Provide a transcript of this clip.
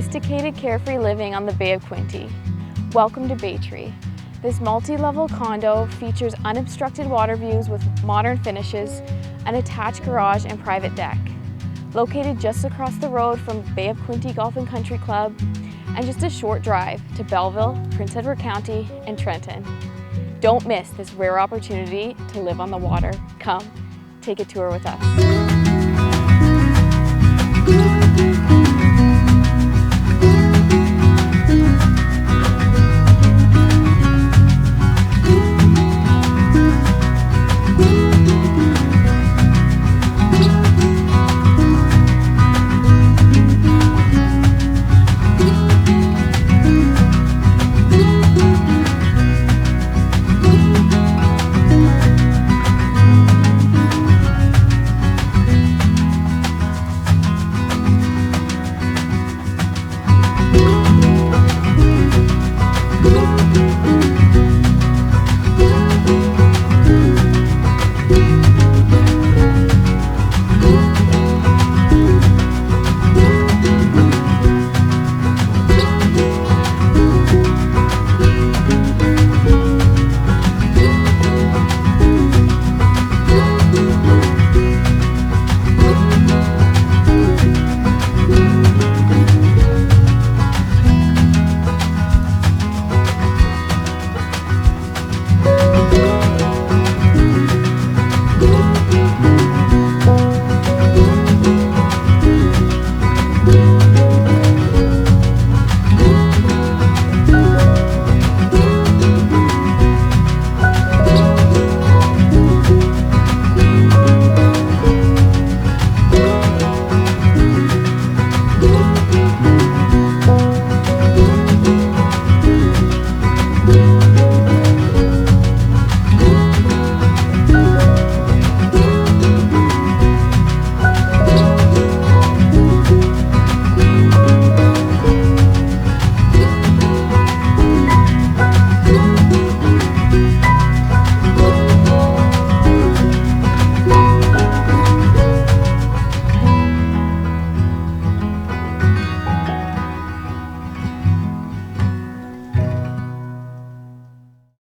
sophisticated, carefree living on the Bay of Quinte. Welcome to Baytree. This multi-level condo features unobstructed water views with modern finishes, an attached garage and private deck. Located just across the road from Bay of Quinte Golf and Country Club, and just a short drive to Belleville, Prince Edward County, and Trenton. Don't miss this rare opportunity to live on the water. Come, take a tour with us.